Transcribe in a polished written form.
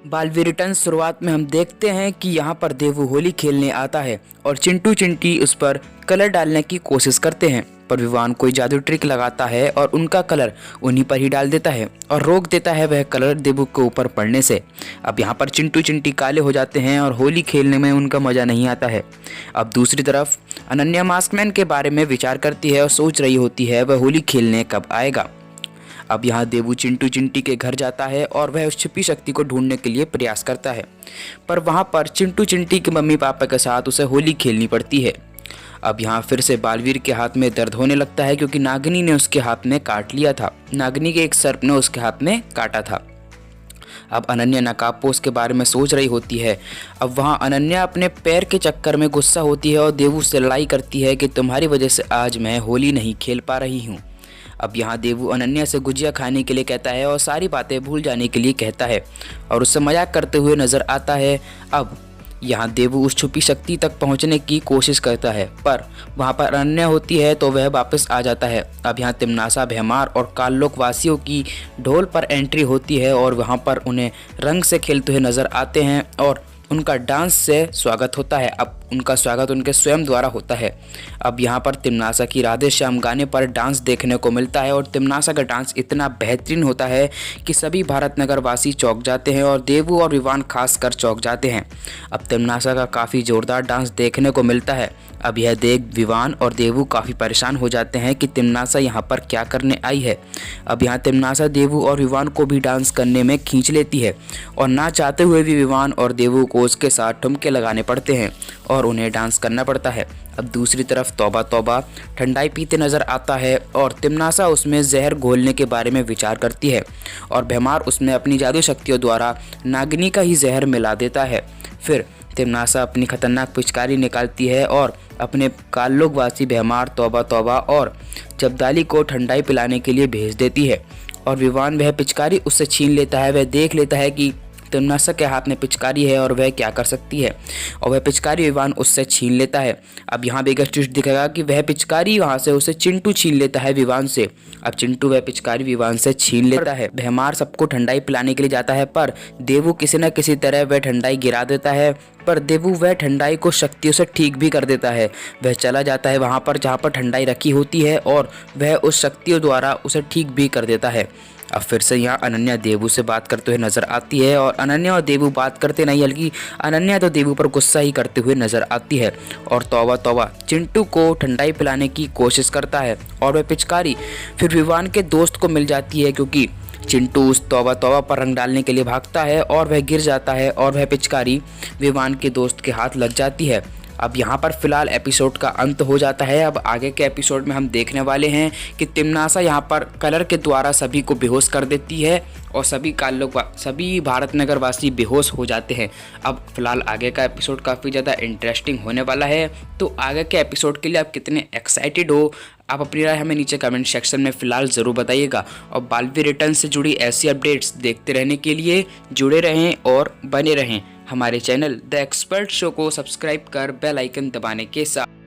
Baalveer return शुरुआत में हम देखते हैं कि यहाँ पर देवू होली खेलने आता है और चिंटू चिंटी उस पर कलर डालने की कोशिश करते हैं, पर विवान कोई जादू ट्रिक लगाता है और उनका कलर उन्हीं पर ही डाल देता है और रोक देता है वह कलर देवू के ऊपर पड़ने से। अब यहाँ पर चिंटू चिंटी काले हो जाते हैं और होली खेलने में उनका मज़ा नहीं आता है। अब दूसरी तरफ अनन्या मास्कमैन के बारे में विचार करती है और सोच रही होती है वह होली खेलने कब आएगा। अब यहाँ देवू चिंटू चिंटी के घर जाता है और वह उस छिपी शक्ति को ढूंढने के लिए प्रयास करता है, पर वहाँ पर चिंटू चिंटी के मम्मी पापा के साथ उसे होली खेलनी पड़ती है। अब यहाँ फिर से बालवीर के हाथ में दर्द होने लगता है क्योंकि नागिनी ने उसके हाथ में काट लिया था। नागिनी के एक सर्प ने उसके हाथ में काटा था। अब अनन्या नकाबपोश के बारे में सोच रही होती है। अब वहाँ अनन्या अपने पैर के चक्कर में गुस्सा होती है और देवू से लड़ाई करती है कि तुम्हारी वजह से आज मैं होली नहीं खेल पा रही हूँ। अब यहाँ देवू अनन्या से गुजिया खाने के लिए कहता है और सारी बातें भूल जाने के लिए कहता है और उससे मजाक करते हुए नज़र आता है। अब यहाँ देवू उस छुपी शक्ति तक पहुँचने की कोशिश करता है, पर वहाँ पर अनन्या होती है तो वह वापस आ जाता है। अब यहाँ तिमनासा, भैमार और काललोक वासियों की ढोल पर एंट्री होती है और वहाँ पर उन्हें रंग से खेलते हुए नज़र आते हैं और उनका डांस से स्वागत होता है। अब उनका स्वागत उनके स्वयं द्वारा होता है। अब यहाँ पर तिमनासा की राधे श्याम गाने पर डांस देखने को मिलता है और तिमनासा का डांस इतना बेहतरीन होता है कि सभी भारत नगर वासी चौंक जाते हैं और देवू और विवान खासकर चौंक जाते हैं। अब तिमनासा का काफ़ी ज़ोरदार डांस देखने को मिलता है। अब यह देख विवान और देवू काफ़ी परेशान हो जाते हैं कि तिमनासा यहाँ पर क्या करने आई है। अब यहाँ तिमनासा देवू और विवान को भी डांस करने में खींच लेती है और ना चाहते हुए भी विवान और देवू को उसके साथ ठुमके लगाने पड़ते हैं और उन्हें डांस करना पड़ता है। अब दूसरी तरफ तौबा तौबा ठंडाई पीते नज़र आता है और तिमनासा उसमें जहर घोलने के बारे में विचार करती है और भैमार उसमें अपनी जादू शक्तियों द्वारा नागिनी का ही जहर मिला देता है। फिर तिमनासा अपनी खतरनाक पिचकारी निकालती है और अपने काललोकवासी भैमार, तौबा तौबा और जब्दाली को ठंडाई पिलाने के लिए भेज देती है और विवान वह पिचकारी उससे छीन लेता है। वह देख लेता है कि तिमनासा के हाथ में पिचकारी है और वह क्या कर सकती है और वह पिचकारी विवान उससे छीन लेता है। अब यहाँ बिगर ट्विस्ट दिखेगा कि वह पिचकारी वहाँ से उसे चिंटू छीन लेता है विवान से। अब चिंटू वह पिचकारी विवान से छीन लेता है। भैमार सबको ठंडाई पिलाने के लिए जाता है, पर देवू किसी न किसी तरह वह ठंडाई गिरा देता है, पर देवू वह ठंडाई को शक्तियों से ठीक भी कर देता है। वह चला जाता है वहाँ पर जहाँ पर ठंडाई रखी होती है और वह उस शक्तियों द्वारा उसे ठीक भी कर देता है। अब फिर से यहाँ अनन्या देवू से बात करते हुए नज़र आती है और अनन्या और देवू बात करते नहीं, बल्कि अनन्या तो देवू पर गुस्सा ही करते हुए नज़र आती है और तौबा तौबा चिंटू को ठंडाई पिलाने की कोशिश करता है और वह पिचकारी फिर विवान के दोस्त को मिल जाती है क्योंकि चिंटू उस तौबा तौबा पर रंग डालने के लिए भागता है और वह गिर जाता है और वह पिचकारी विवान के दोस्त के हाथ लग जाती है। अब यहाँ पर फिलहाल एपिसोड का अंत हो जाता है। अब आगे के एपिसोड में हम देखने वाले हैं कि तिमनासा यहाँ पर कलर के द्वारा सभी को बेहोश कर देती है और सभी भारत नगर वासी बेहोश हो जाते हैं। अब फिलहाल आगे का एपिसोड काफ़ी ज़्यादा इंटरेस्टिंग होने वाला है, तो आगे के एपिसोड के लिए आप कितने एक्साइटेड हो, आप अपनी राय हमें नीचे कमेंट सेक्शन में फ़िलहाल ज़रूर बताइएगा। और बालवीर रिटर्न से जुड़ी ऐसी अपडेट्स देखते रहने के लिए जुड़े रहें और बने रहें हमारे चैनल द एक्सपर्ट शो को सब्सक्राइब कर बेल आइकन दबाने के साथ।